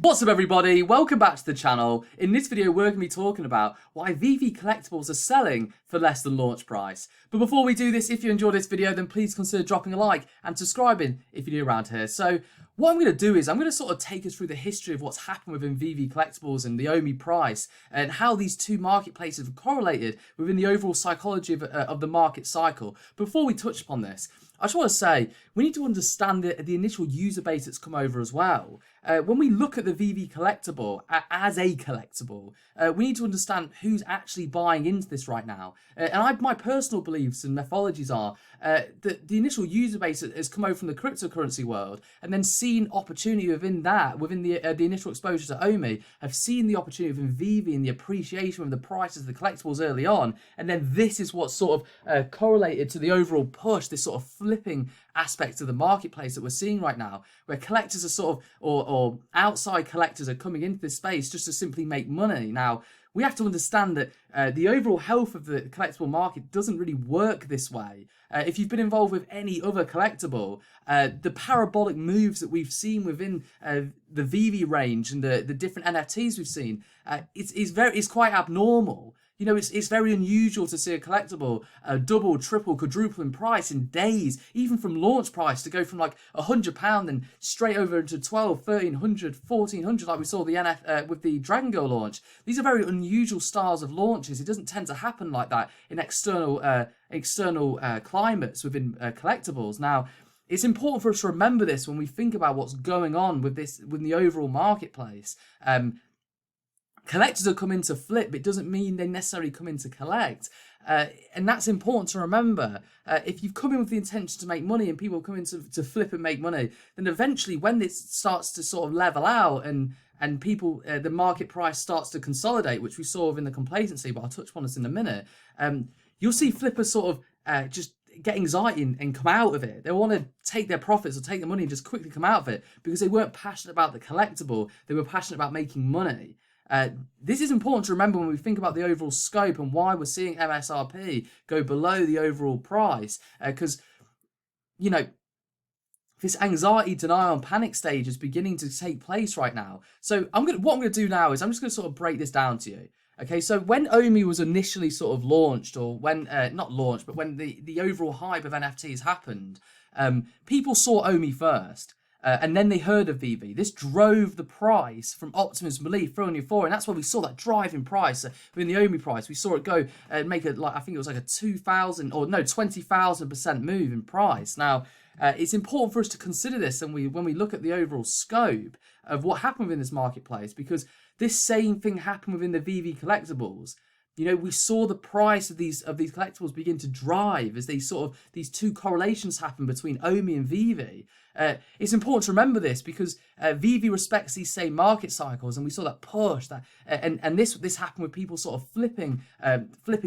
What's up everybody, welcome back to the channel. In this video we're going to be talking about why VEVE Collectibles are selling for less than launch price. But before we do this, if you enjoyed this video then please consider dropping a like and subscribing if you're new around here. So what I'm going to do is I'm going to sort of take us through the history of what's happened within VEVE Collectibles and the OMI price and how these two marketplaces have correlated within the overall psychology of the market cycle. Before we touch upon this, I just want to say, we need to understand the initial user base that's come over as well. When we look at the VEVE collectible as a collectible, we need to understand who's actually buying into this right now. My personal beliefs and methodologies are that the initial user base has come over from the cryptocurrency world and then seen opportunity within that, within the initial exposure to OMI, have seen the opportunity within VEVE and the appreciation of the prices of the collectibles early on. And then this is what sort of correlated to the overall push, this sort of flipping aspect of the marketplace that we're seeing right now, where collectors are sort of, or outside collectors are coming into this space just to simply make money. Now, we have to understand that the overall health of the collectible market doesn't really work this way. If you've been involved with any other collectible, the parabolic moves that we've seen within the VEVE range and the different NFTs we've seen, it's quite abnormal. You know, it's very unusual to see a collectible double, triple, quadruple in price in days, even from launch price, to go from like £100 and straight over into 12, 1300, 1400, like we saw with the Dragon Girl launch. These are very unusual styles of launches. It doesn't tend to happen like that in external climates within collectibles. Now, it's important for us to remember this when we think about what's going on with the overall marketplace. Collectors are coming to flip. It doesn't mean they necessarily come in to collect. And that's important to remember. If you've come in with the intention to make money and people come in to flip and make money, then eventually when this starts to sort of level out and people, the market price starts to consolidate, which we saw within the complacency, but I'll touch upon this in a minute, you'll see flippers sort of just get anxiety and come out of it. They want to take their profits or take the money and just quickly come out of it because they weren't passionate about the collectible. They were passionate about making money. This is important to remember when we think about the overall scope and why we're seeing MSRP go below the overall price. Because, you know, this anxiety, denial, and panic stage is beginning to take place right now. So what I'm going to do now is I'm just going to sort of break this down to you. Okay, so when OMI was initially sort of launched, or when, not launched, but when the overall hype of NFTs happened, people saw OMI first. And then they heard of VEVE. This drove the price from optimism belief through on euphoria, and that's why we saw that driving price within the OMI price. We saw it go and make I think it was like a 20,000% move in price. Now, it's important for us to consider this, and when we look at the overall scope of what happened within this marketplace, because this same thing happened within the VEVE collectibles. You know, we saw the price of these collectibles begin to drive as these two correlations happen between OMI and VEVE. It's important to remember this because VEVE respects these same market cycles, and we saw that push and this happened with people sort of flipping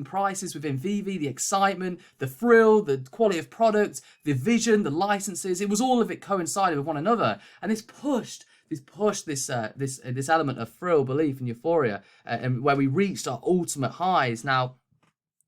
prices within VEVE, the excitement, the thrill, the quality of product, the vision, the licenses. It was all of it coincided with one another, and this pushed this element of thrill, belief, and euphoria, and where we reached our ultimate highs. Now,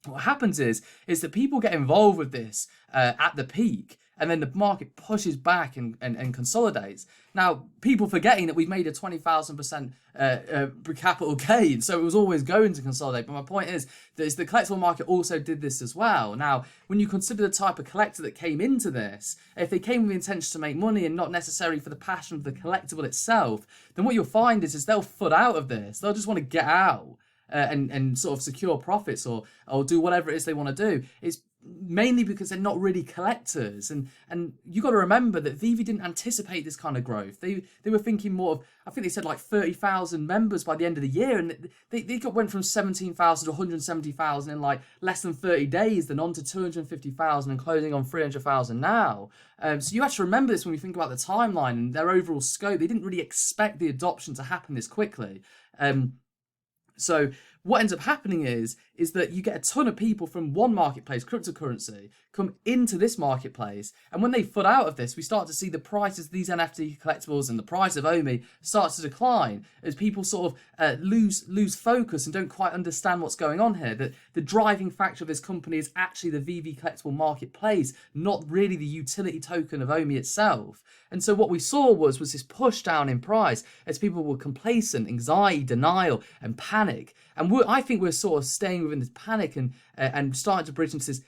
what happens is that people get involved with this at the peak, and then the market pushes back and consolidates. Now, people forgetting that we've made a 20,000% capital gain, so it was always going to consolidate. But my point is that the collectible market also did this as well. Now, when you consider the type of collector that came into this, if they came with the intention to make money and not necessarily for the passion of the collectible itself, then what you'll find is they'll foot out of this. They'll just want to get out and sort of secure profits or do whatever it is they want to do. It's mainly because they're not really collectors, and you got to remember that VEVE didn't anticipate this kind of growth. They were thinking more of, I think they said like 30,000 members by the end of the year, and they went from 17,000 to 170,000 in like less than 30 days, then on to 250,000 and closing on 300,000 now. So you have to remember this when we think about the timeline and their overall scope. They didn't really expect the adoption to happen this quickly. So what ends up happening is that you get a ton of people from one marketplace, cryptocurrency, come into this marketplace, and when they foot out of this, we start to see the prices of these NFT collectibles and the price of OMI starts to decline as people sort of lose focus and don't quite understand what's going on here. That the driving factor of this company is actually the VEVE collectible marketplace, not really the utility token of OMI itself. And so what we saw was this push down in price as people were complacent, anxiety, denial, and panic. And I think we're sort of staying within this panic and starting to bridge into this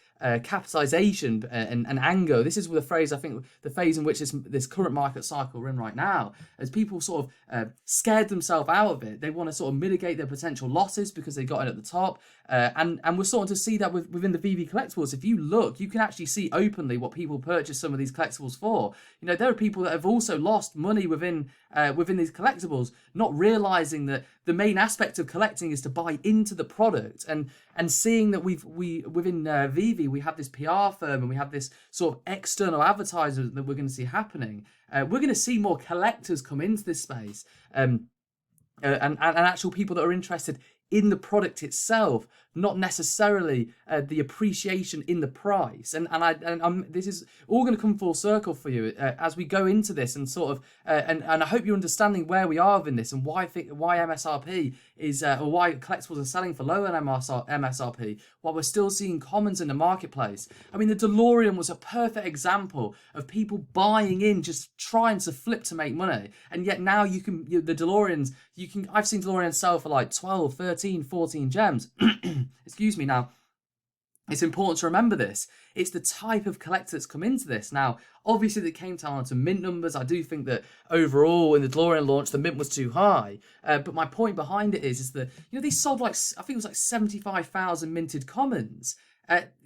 capitalization and anger. This is the phrase, I think, the phase in which this current market cycle we're in right now, as people sort of scared themselves out of it. They want to sort of mitigate their potential losses because they got in at the top. And we're starting to see that within the VEVE collectibles. If you look, you can actually see openly what people purchase some of these collectibles for. You know, there are people that have also lost money within these collectibles, not realizing that the main aspect of collecting is to buy into the product, and seeing that within VEVE we have this PR firm and we have this sort of external advertiser that we're going to see happening. We're going to see more collectors come into this space, and actual people that are interested in the product itself, not necessarily the appreciation in the price. And this is all going to come full circle for you as we go into this, and sort of and I hope you're understanding where we are in this and why MSRP is or why collectibles are selling for lower than MSRP while we're still seeing commons in the marketplace. I mean, the Delorean was a perfect example of people buying in, just trying to flip to make money, and yet now the DeLoreans, I've seen DeLoreans sell for like 12, 13, 14 gems. Excuse me. Now, it's important to remember this. It's the type of collector that's come into this. Now, obviously, they came down to mint numbers. I do think that overall, in the DeLorean launch, the mint was too high. But my point behind it is that, you know, they sold like, I think it was like 75,000 minted commons.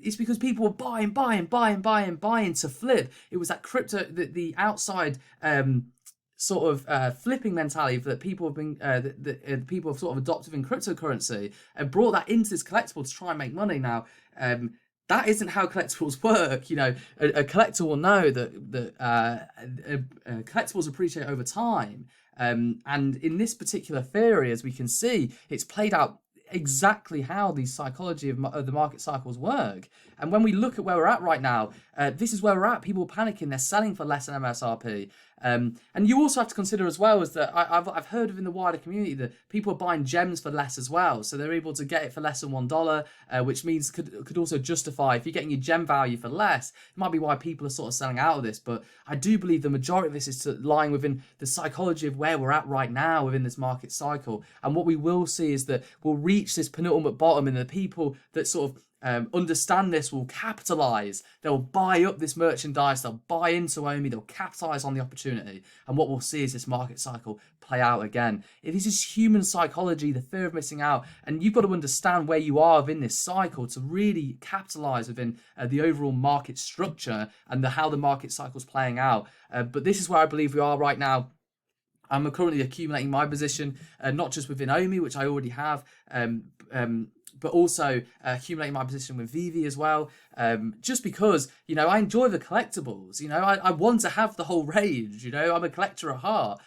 It's because people were buying to flip. It was that crypto, the outside sort of flipping mentality that people have been people have sort of adopted in cryptocurrency and brought that into this collectible to try and make money. Now, that isn't how collectibles work. You know, a collector will know that collectibles appreciate over time, and in this particular theory, as we can see, it's played out exactly how the psychology of the market cycles work. And when we look at where we're at right now, this is where we're at. People are panicking. They're selling for less than MSRP. And you also have to consider as well is that I've heard of in the wider community that people are buying gems for less as well. So they're able to get it for less than $1, which means could also justify, if you're getting your gem value for less, it might be why people are sort of selling out of this. But I do believe the majority of this is lying within the psychology of where we're at right now within this market cycle. And what we will see is that we'll reach this penultimate bottom, and the people that sort of understand this will capitalize. They'll buy up this merchandise, they'll buy into OMI, they'll capitalize on the opportunity, and what we'll see is this market cycle play out again. This is human psychology, the fear of missing out, and you've got to understand where you are within this cycle to really capitalize within the overall market structure and how the market cycle is playing out. But this is where I believe we are right now. I'm currently accumulating my position, not just within OMI, which I already have, but also accumulating my position with VEVE as well, just because, you know, I enjoy the collectibles. You know, I want to have the whole range. You know, I'm a collector at heart.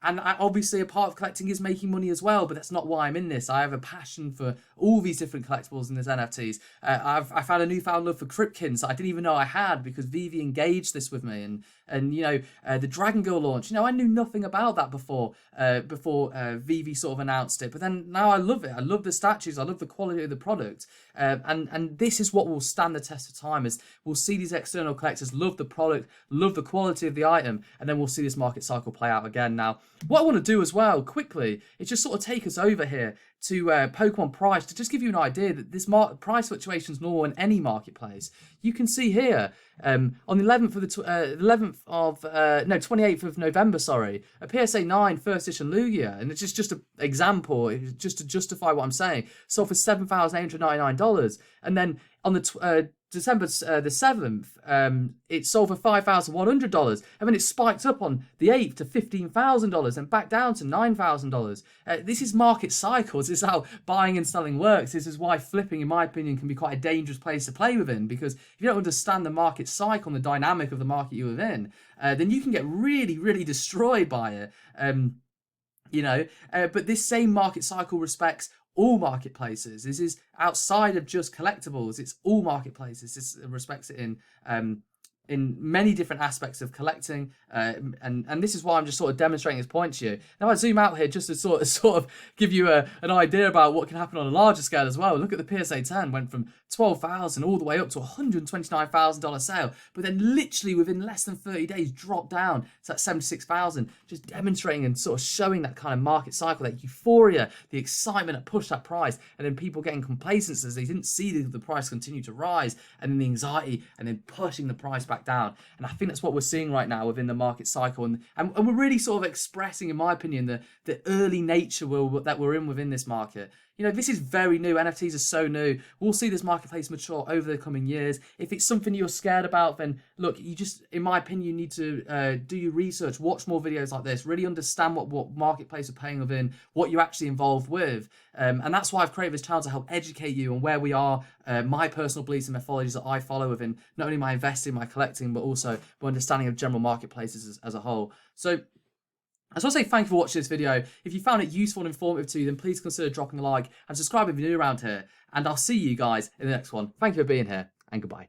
And obviously a part of collecting is making money as well, but that's not why I'm in this. I have a passion for all these different collectibles and these NFTs. I found a newfound love for Cryptkins that I didn't even know I had because VEVE engaged this with me. And you know, the Dragon Girl launch, you know, I knew nothing about that before VEVE sort of announced it. But then now I love it. I love the statues. I love the quality of the product. And this is what will stand the test of time, is we'll see these external collectors love the product, love the quality of the item, and then we'll see this market cycle play out again. Now, what I want to do as well, quickly, is just sort of take us over here to Pokemon Price to just give you an idea that this price fluctuation is normal in any marketplace. You can see here on the 28th of November, sorry, a PSA 9 first edition Lugia, and it's just an example, just to justify what I'm saying, sold for $7,899, and then on the December the 7th, it sold for $5,100, and then it spiked up on the 8th to $15,000 and back down to $9,000. This is market cycles. This is how buying and selling works. This is why flipping, in my opinion, can be quite a dangerous place to play within, because if you don't understand the market cycle and the dynamic of the market you're within, then you can get really, really destroyed by it. You know, but this same market cycle respects all marketplaces. This is outside of just collectibles. It's all marketplaces. This respects it in many different aspects of collecting, and this is why I'm just sort of demonstrating this point to you. Now I zoom out here just to sort of give you an idea about what can happen on a larger scale as well. Look at the PSA 10, went from 12,000 all the way up to $129,000 sale, but then literally within less than 30 days dropped down to that 76,000, just demonstrating and sort of showing that kind of market cycle, that euphoria, the excitement that pushed that price, and then people getting complacent as they didn't see the price continue to rise, and then the anxiety, and then pushing the price back down. And I think that's what we're seeing right now within the market cycle, and we're really sort of expressing, in my opinion, the early nature that we're in within this market. You know, this is very new. NFTs are so new. We'll see this marketplace mature over the coming years. If it's something you're scared about, then look, you just, in my opinion, you need to do your research, watch more videos like this, really understand what marketplace are paying within, what you're actually involved with. And that's why I've created this channel, to help educate you on where we are, my personal beliefs and methodologies that I follow within not only my investing, my collecting, but also my understanding of general marketplaces as a whole. So I just want to say thank you for watching this video. If you found it useful and informative to you, then please consider dropping a like and subscribing if you're new around here. And I'll see you guys in the next one. Thank you for being here, and goodbye.